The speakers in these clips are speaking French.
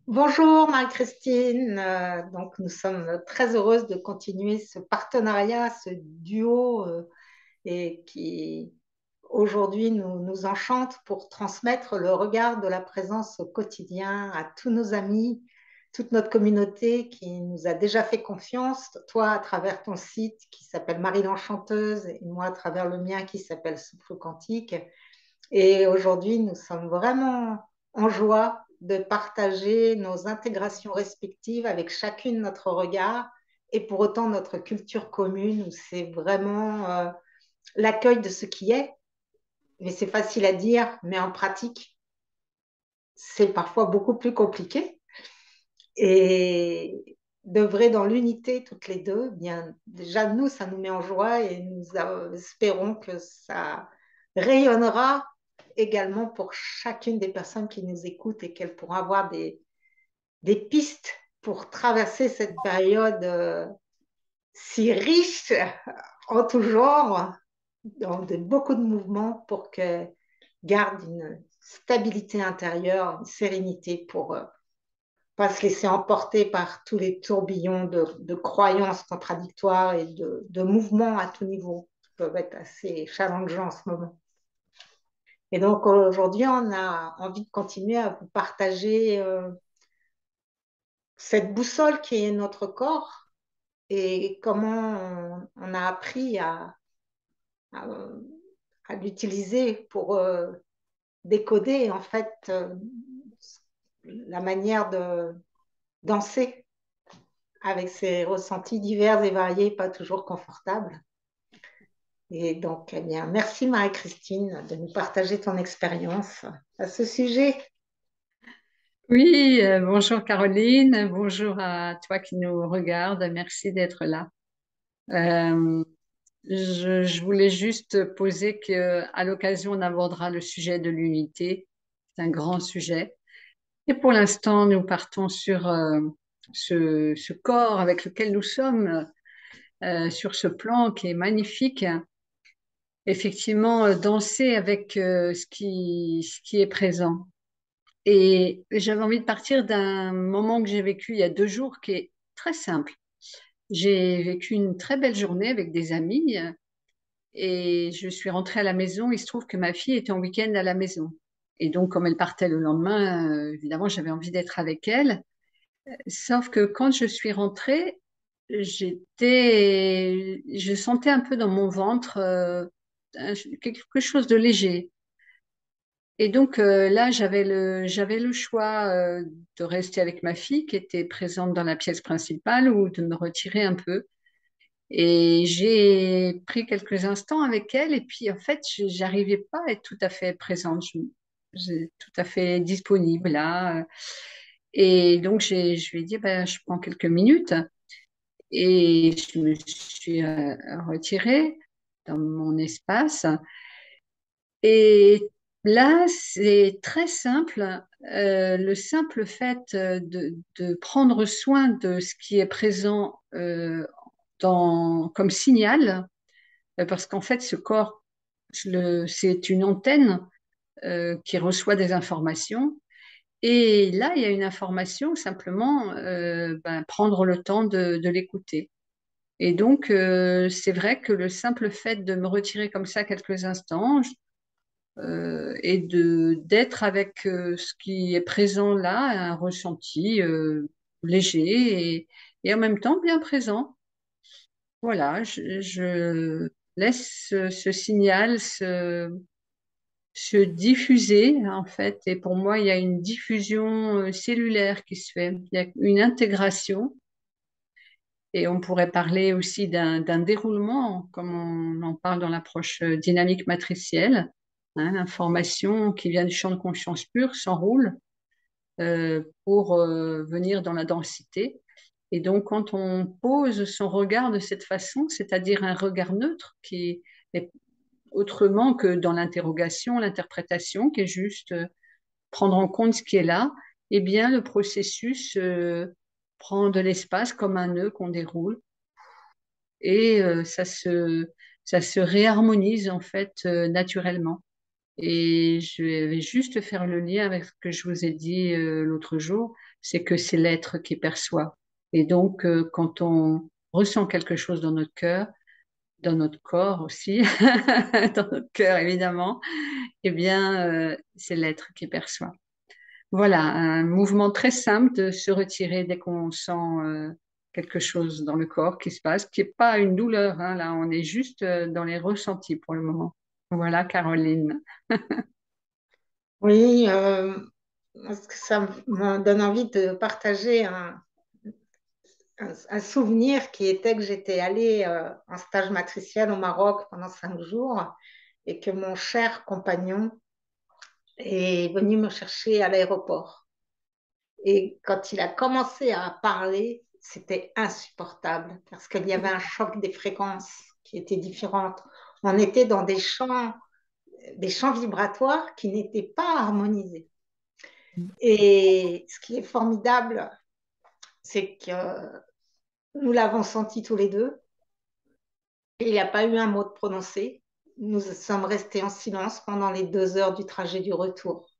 Bonjour Marie-Christine. Donc nous sommes très heureuses de continuer ce partenariat, ce duo et qui aujourd'hui nous enchante pour transmettre le regard de la présence au quotidien à tous nos amis, toute notre communauté qui nous a déjà fait confiance, toi à travers ton site qui s'appelle Marie l'Enchanteuse et moi à travers le mien qui s'appelle Souffle Quantique. Et aujourd'hui, nous sommes vraiment en joie de partager nos intégrations respectives avec chacune notre regard et pour autant notre culture commune où c'est vraiment l'accueil de ce qui est. Mais c'est facile à dire, mais en pratique, c'est parfois beaucoup plus compliqué. Et d'œuvrer dans l'unité toutes les deux, bien déjà nous, ça nous met en joie et nous espérons que ça rayonnera également pour chacune des personnes qui nous écoutent et qu'elles pourront avoir des pistes pour traverser cette période si riche en tout genre, donc de beaucoup de mouvements pour qu'elles gardent une stabilité intérieure, une sérénité pour pas se laisser emporter par tous les tourbillons de croyances contradictoires et de mouvements à tout niveau qui peuvent être assez challengeants en ce moment. Et donc aujourd'hui, on a envie de continuer à vous partager cette boussole qui est notre corps et comment on a appris à, à l'utiliser pour décoder en fait la manière de danser avec ses ressentis divers et variés, pas toujours confortables. Et donc, eh bien, merci Marie-Christine de nous partager ton expérience à ce sujet. Oui, bonjour Caroline, bonjour à toi qui nous regarde, merci d'être là. Euh, je voulais juste poser que à l'occasion on abordera le sujet de l'unité, c'est un grand sujet. Et pour l'instant, nous partons sur ce corps avec lequel nous sommes, sur ce plan qui est magnifique. Effectivement, danser avec ce qui est présent. Et j'avais envie de partir d'un moment que j'ai vécu il y a 2 jours qui est très simple. J'ai vécu une très belle journée avec des amis et je suis rentrée à la maison. Il se trouve que ma fille était en week-end à la maison. Et donc, comme elle partait le lendemain, évidemment, j'avais envie d'être avec elle. Sauf que quand je suis rentrée, je sentais un peu dans mon ventre quelque chose de léger. Et donc là, j'avais le choix de rester avec ma fille qui était présente dans la pièce principale ou de me retirer un peu. Et j'ai pris quelques instants avec elle et puis en fait, j'arrivais pas à être tout à fait présente, tout à fait disponible là. Et donc je lui ai dit, ben, je prends quelques minutes et je me suis retirée dans mon espace. Et là, c'est très simple. Le simple fait de prendre soin de ce qui est présent comme signal, parce qu'en fait, ce corps, c'est une antenne qui reçoit des informations. Et là, il y a une information, simplement ben, prendre le temps de l'écouter. Et donc, c'est vrai que le simple fait de me retirer comme ça quelques instants, et de d'être avec ce qui est présent là, un ressenti léger et en même temps bien présent. Voilà, je laisse ce signal se diffuser en fait. Et pour moi, il y a une diffusion cellulaire qui se fait. Il y a une intégration. Et on pourrait parler aussi d'un déroulement, comme on en parle dans l'approche dynamique matricielle. Hein, l'information qui vient du champ de conscience pur s'enroule pour venir dans la densité. Et donc, quand on pose son regard de cette façon, c'est-à-dire un regard neutre qui est autrement que dans l'interrogation, l'interprétation, qui est juste prendre en compte ce qui est là, eh bien, le processus prend de l'espace comme un nœud qu'on déroule et ça se réharmonise en fait naturellement. Et je vais juste faire le lien avec ce que je vous ai dit l'autre jour, c'est que c'est l'être qui perçoit. Et donc, quand on ressent quelque chose dans notre cœur, dans notre corps aussi, dans notre cœur évidemment, eh bien, c'est l'être qui perçoit. Voilà, un mouvement très simple de se retirer dès qu'on sent quelque chose dans le corps qui se passe, qui n'est pas une douleur, hein, là, on est juste dans les ressentis pour le moment. Voilà, Caroline. Oui, parce que ça me donne envie de partager un souvenir qui était que j'étais allée en stage matriciel au Maroc pendant 5 jours et que mon cher compagnon est venu me chercher à l'aéroport. Et quand il a commencé à parler, c'était insupportable parce qu'il y avait un choc des fréquences qui étaient différentes. On était dans des champs vibratoires qui n'étaient pas harmonisés. Et ce qui est formidable, c'est que nous l'avons senti tous les deux. Il n'y a pas eu un mot de prononcé. Nous sommes restés en silence pendant les 2 heures du trajet du retour.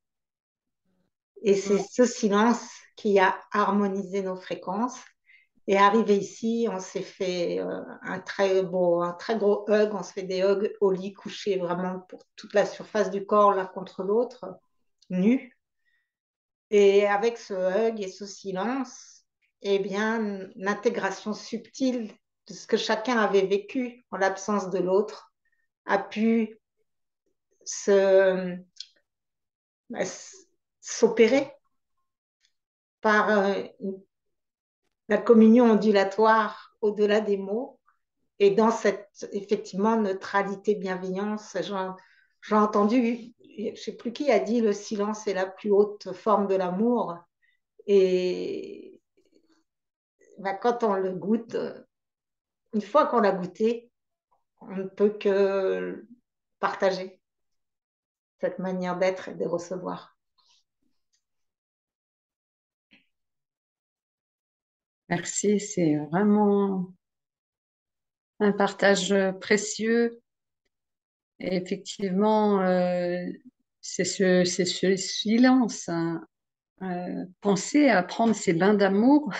Et c'est ce silence qui a harmonisé nos fréquences. Et arrivé ici, on s'est fait un très gros hug. On se fait des hugs au lit, couché vraiment pour toute la surface du corps l'un contre l'autre, nus. Et avec ce hug et ce silence, eh bien, l'intégration subtile de ce que chacun avait vécu en l'absence de l'autre a pu se, s'opérer par la communion ondulatoire au-delà des mots et dans cette effectivement neutralité, bienveillance. J'ai entendu, je ne sais plus qui a dit, le silence est la plus haute forme de l'amour. Et ben, quand on le goûte, une fois qu'on l'a goûté, on ne peut que partager cette manière d'être et de recevoir. Merci, c'est vraiment un partage précieux. Et effectivement, c'est ce silence, hein. Pensez à prendre ces bains d'amour,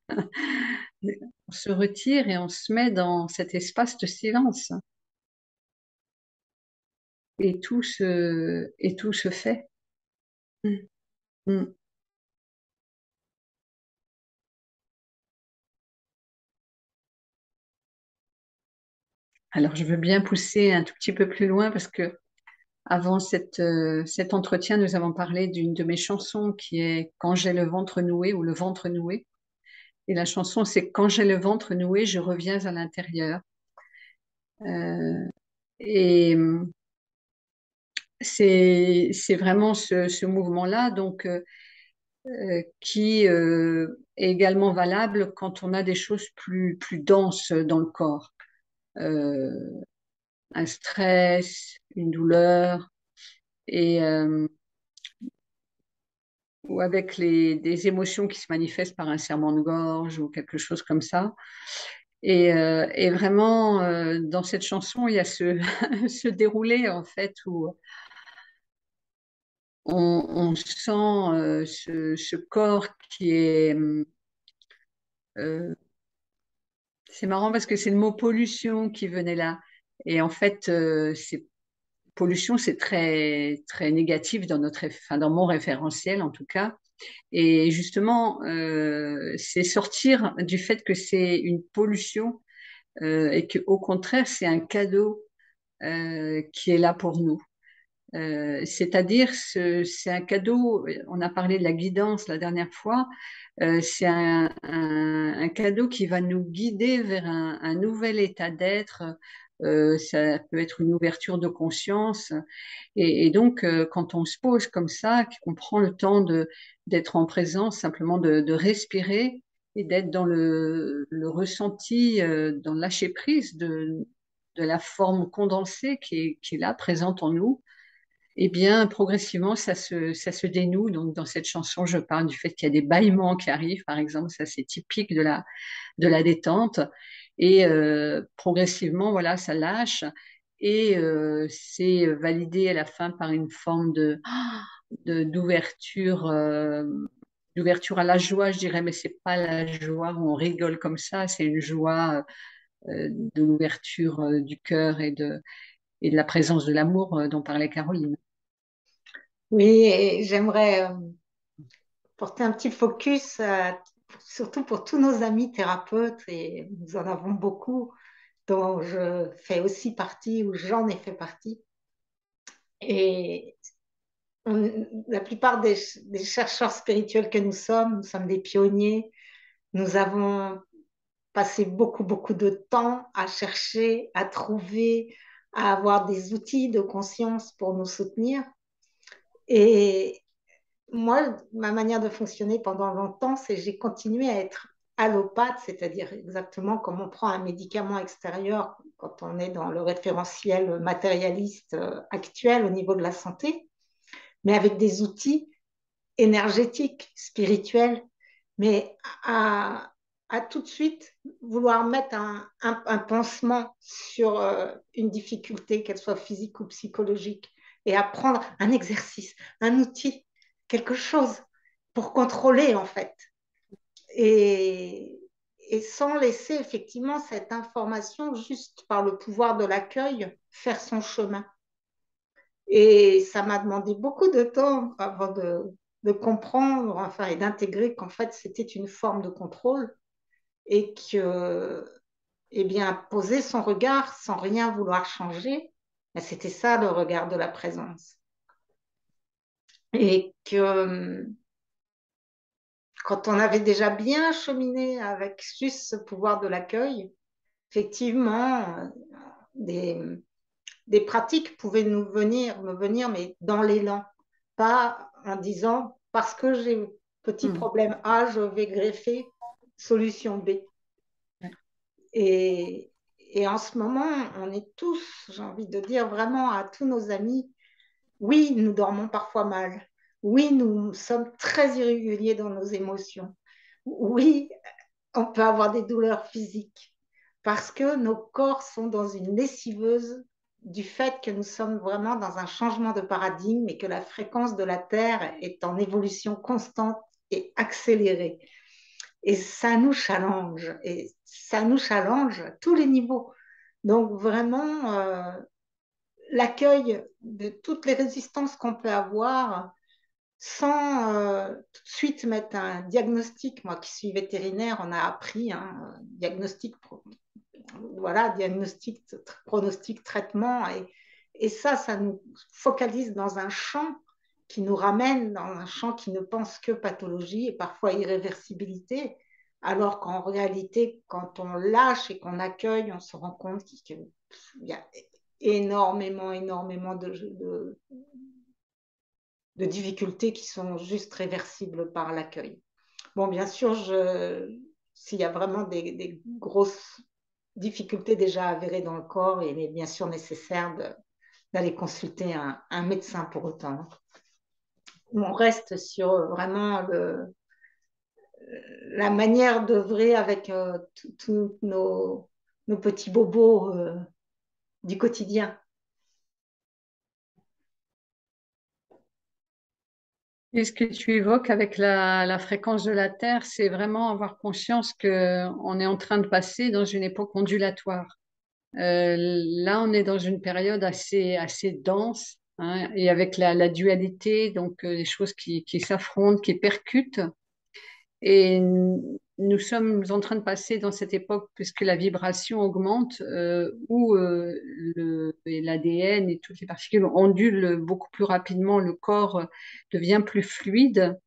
on se retire et on se met dans cet espace de silence. Et tout se fait. Mm. Mm. Alors, je veux bien pousser un tout petit peu plus loin parce que avant cet entretien, nous avons parlé d'une de mes chansons qui est Quand j'ai le ventre noué ou le ventre noué. Et la chanson, c'est Quand j'ai le ventre noué, je reviens à l'intérieur. Euh, et c'est vraiment ce mouvement-là donc qui est également valable quand on a des choses plus denses dans le corps. Euh, un stress, une douleur et ou avec des émotions qui se manifestent par un serrement de gorge ou quelque chose comme ça. Et vraiment, dans cette chanson, il y a ce déroulé en fait où on sent ce corps qui est... c'est marrant parce que c'est le mot pollution qui venait là. Et en fait, pollution, c'est très négatif dans enfin, dans mon référentiel en tout cas. Et justement, c'est sortir du fait que c'est une pollution et qu'au contraire, c'est un cadeau qui est là pour nous. C'est-à-dire, c'est un cadeau, on a parlé de la guidance la dernière fois, c'est un cadeau qui va nous guider vers un nouvel état d'être. Ça peut être une ouverture de conscience. Et donc, quand on se pose comme ça, qu'on prend le temps d'être en présence, simplement de respirer et d'être dans le ressenti, dans le lâcher prise de la forme condensée qui est là, présente en nous, eh bien, progressivement, ça se dénoue. Donc, dans cette chanson, je parle du fait qu'il y a des bâillements qui arrivent, par exemple. Ça, c'est typique de la détente. Et progressivement, voilà, ça lâche. et c'est validé à la fin par une forme d'ouverture, d'ouverture à la joie, je dirais, mais c'est pas la joie où on rigole comme ça, c'est une joie de l'ouverture du cœur et de la présence de l'amour dont parlait Caroline. Oui, et j'aimerais porter un petit focus, surtout pour tous nos amis thérapeutes, et nous en avons beaucoup, dont je fais aussi partie, ou j'en ai fait partie. Et la plupart des chercheurs spirituels que nous sommes des pionniers. Nous avons passé beaucoup, beaucoup de temps à chercher, à trouver, à avoir des outils de conscience pour nous soutenir. Et moi, ma manière de fonctionner pendant longtemps, c'est que j'ai continué à être allopathe, c'est-à-dire exactement comme on prend un médicament extérieur quand on est dans le référentiel matérialiste actuel au niveau de la santé, mais avec des outils énergétiques, spirituels, mais à tout de suite vouloir mettre un pansement sur une difficulté, qu'elle soit physique ou psychologique, et apprendre un exercice, un outil, quelque chose pour contrôler en fait. Et, et sans laisser effectivement cette information juste par le pouvoir de l'accueil faire son chemin. Et ça m'a demandé beaucoup de temps avant de comprendre, enfin, et d'intégrer qu'en fait, c'était une forme de contrôle et que, eh bien, poser son regard sans rien vouloir changer, ben, c'était ça le regard de la présence. Et que quand on avait déjà bien cheminé avec juste ce pouvoir de l'accueil, effectivement, des, des pratiques pouvaient me venir, mais dans l'élan, pas en disant parce que j'ai petit Hmm. problème A, je vais greffer solution B. Et, et en ce moment, on est tous, j'ai envie de dire vraiment à tous nos amis, oui, nous dormons parfois mal. Oui, nous sommes très irréguliers dans nos émotions. Oui, on peut avoir des douleurs physiques parce que nos corps sont dans une lessiveuse du fait que nous sommes vraiment dans un changement de paradigme et que la fréquence de la Terre est en évolution constante et accélérée. Et ça nous challenge, et ça nous challenge à tous les niveaux. Donc vraiment, l'accueil de toutes les résistances qu'on peut avoir sans tout de suite mettre un diagnostic. Moi qui suis vétérinaire, on a appris un diagnostic, voilà, diagnostic, pronostic, traitement. Et ça nous focalise dans un champ qui nous ramène dans un champ qui ne pense que pathologie et parfois irréversibilité, alors qu'en réalité, quand on lâche et qu'on accueille, on se rend compte qu'il y a énormément, énormément de difficultés qui sont juste réversibles par l'accueil. Bon, bien sûr, s'il y a vraiment des grosses difficultés déjà avérées dans le corps, il est bien sûr nécessaire d'aller consulter un médecin pour autant. On reste sur vraiment la manière d'œuvrer avec tous nos petits bobos du quotidien. Et ce que tu évoques avec la fréquence de la Terre, c'est vraiment avoir conscience qu'on est en train de passer dans une époque ondulatoire. Là, on est dans une période assez dense, hein, et avec la dualité, donc les choses qui s'affrontent, qui percutent. Et nous sommes en train de passer dans cette époque, puisque la vibration augmente, où l'ADN et toutes les particules ondulent beaucoup plus rapidement, le corps devient plus fluide.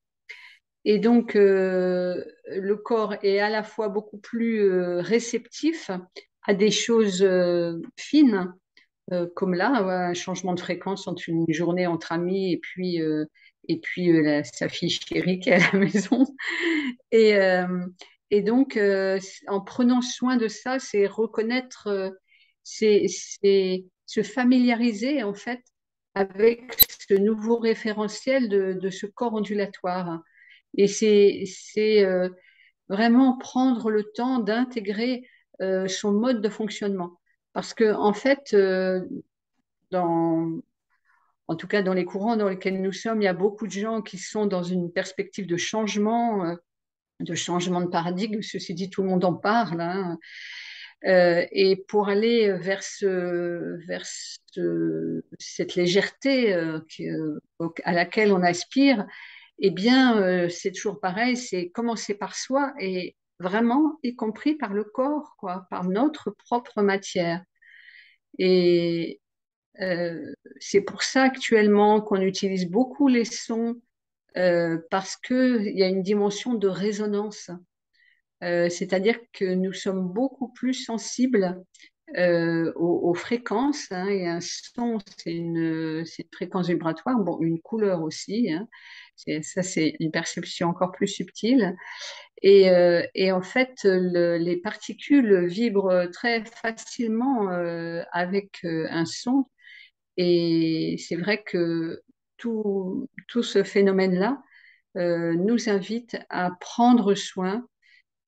Et donc, le corps est à la fois beaucoup plus réceptif à des choses fines, comme là, ouais, un changement de fréquence entre une journée entre amis et puis sa fille chérie qui est à la maison. Et, euh, et donc, en prenant soin de ça, c'est reconnaître, c'est se familiariser en fait avec ce nouveau référentiel de ce corps ondulatoire. Et c'est vraiment prendre le temps d'intégrer son mode de fonctionnement. Parce que, en fait, dans, en tout cas dans les courants dans lesquels nous sommes, il y a beaucoup de gens qui sont dans une perspective de changement de paradigme. Ceci dit, tout le monde en parle, hein. Et pour aller cette légèreté à laquelle on aspire, eh bien, c'est toujours pareil, c'est commencer par soi et vraiment, y compris par le corps, quoi, par notre propre matière. Et c'est pour ça actuellement qu'on utilise beaucoup les sons parce qu'il y a une dimension de résonance. C'est-à-dire que nous sommes beaucoup plus sensibles aux fréquences, hein, et un son, c'est une fréquence vibratoire, bon, une couleur aussi, hein. Ça, c'est une perception encore plus subtile. Et en fait, les particules vibrent très facilement avec un son. Et c'est vrai que tout ce phénomène-là nous invite à prendre soin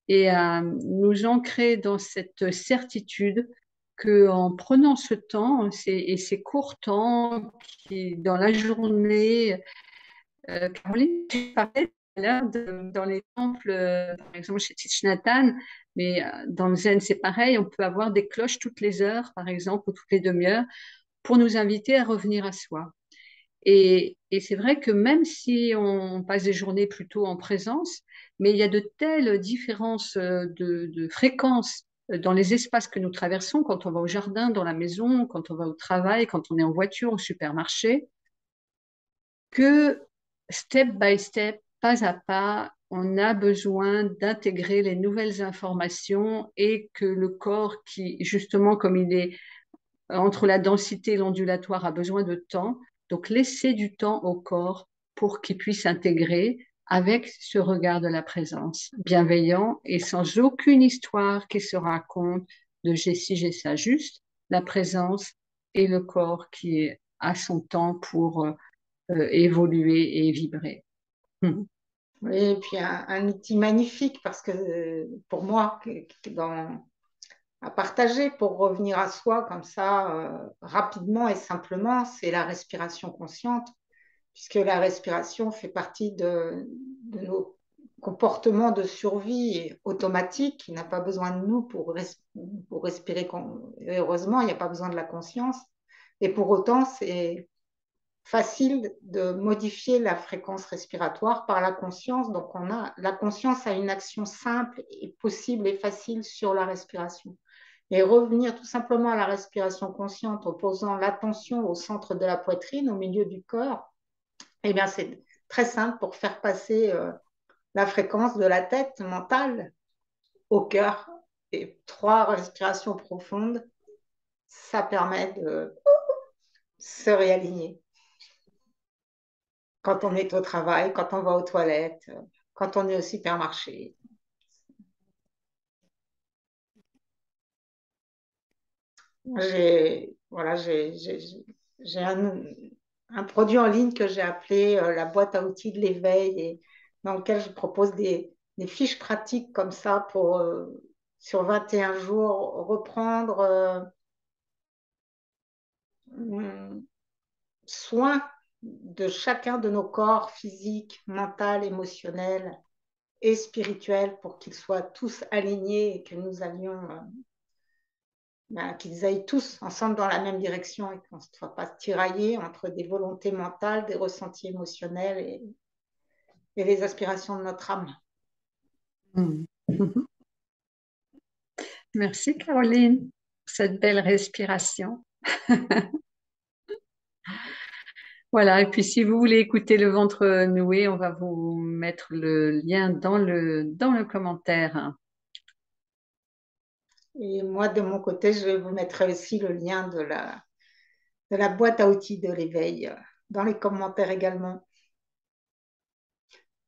et à nous ancrer dans cette certitude qu'en prenant ce temps, et ces courts temps qui, dans la journée, Caroline, tu parlais tout à l'heure dans les temples, par exemple chez Thich Nhat Hanh, mais dans le Zen, c'est pareil, on peut avoir des cloches toutes les heures, par exemple, ou toutes les demi-heures, pour nous inviter à revenir à soi. Et c'est vrai que même si on passe des journées plutôt en présence, mais il y a de telles différences de fréquences dans les espaces que nous traversons, quand on va au jardin, dans la maison, quand on va au travail, quand on est en voiture, au supermarché, que step by step, pas à pas, on a besoin d'intégrer les nouvelles informations et que le corps qui, justement, comme il est entre la densité et l'ondulatoire, a besoin de temps. Donc, laisser du temps au corps pour qu'il puisse intégrer avec ce regard de la présence, bienveillant et sans aucune histoire qui se raconte de j'ai ci, j'ai ça, juste la présence et le corps qui a son temps pour évoluer et vibrer. Oui, et puis un outil magnifique parce que pour moi, à partager pour revenir à soi comme ça, rapidement et simplement, c'est la respiration consciente, puisque la respiration fait partie de nos comportements de survie automatiques. Il n'a pas besoin de nous pour respirer. Heureusement, il n'y a pas besoin de la conscience. Et pour autant, c'est facile de modifier la fréquence respiratoire par la conscience. Donc, la conscience a une action simple et possible et facile sur la respiration. Et revenir tout simplement à la respiration consciente en posant l'attention au centre de la poitrine, au milieu du corps, eh bien, c'est très simple pour faire passer la fréquence de la tête mentale au cœur. Et 3 respirations profondes, ça permet de se réaligner. Quand on est au travail, quand on va aux toilettes, quand on est au supermarché. Voilà, j'ai un produit en ligne que j'ai appelé la boîte à outils de l'éveil et dans lequel je propose des fiches pratiques comme ça pour, sur 21 jours, reprendre soin de chacun de nos corps physiques, mental, émotionnel et spirituel pour qu'ils soient tous alignés et que nous allions qu'ils aillent tous ensemble dans la même direction et qu'on ne soit pas tiraillés entre des volontés mentales, des ressentis émotionnels et les aspirations de notre âme. Merci Caroline pour cette belle respiration. Voilà, et puis si vous voulez écouter le ventre noué, on va vous mettre le lien dans le commentaire. Et moi, de mon côté, je vous mettrai aussi le lien de la boîte à outils de l'éveil dans les commentaires également.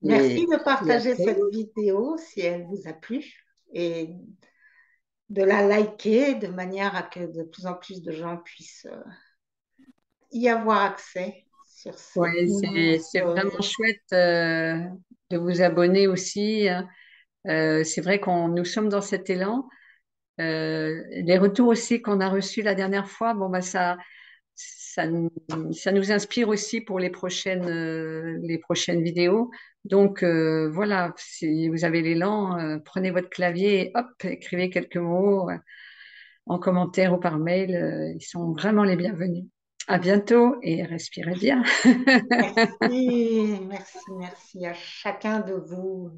Merci de Et partager après, cette vidéo si elle vous a plu et de la liker de manière à que de plus en plus de gens puissent y avoir accès sur cette ouais, immense. c'est vraiment chouette de vous abonner aussi, hein. C'est vrai qu'on nous sommes dans cet élan Les retours aussi qu'on a reçus la dernière fois, bon, bah, ça, nous- ça nous inspire aussi pour les prochaines vidéos. Donc voilà, si vous avez l'élan, prenez votre clavier et hop, écrivez quelques mots en commentaire ou par mail. Ils sont vraiment les bienvenus. À bientôt et respirez bien. Merci, merci, merci à chacun de vous.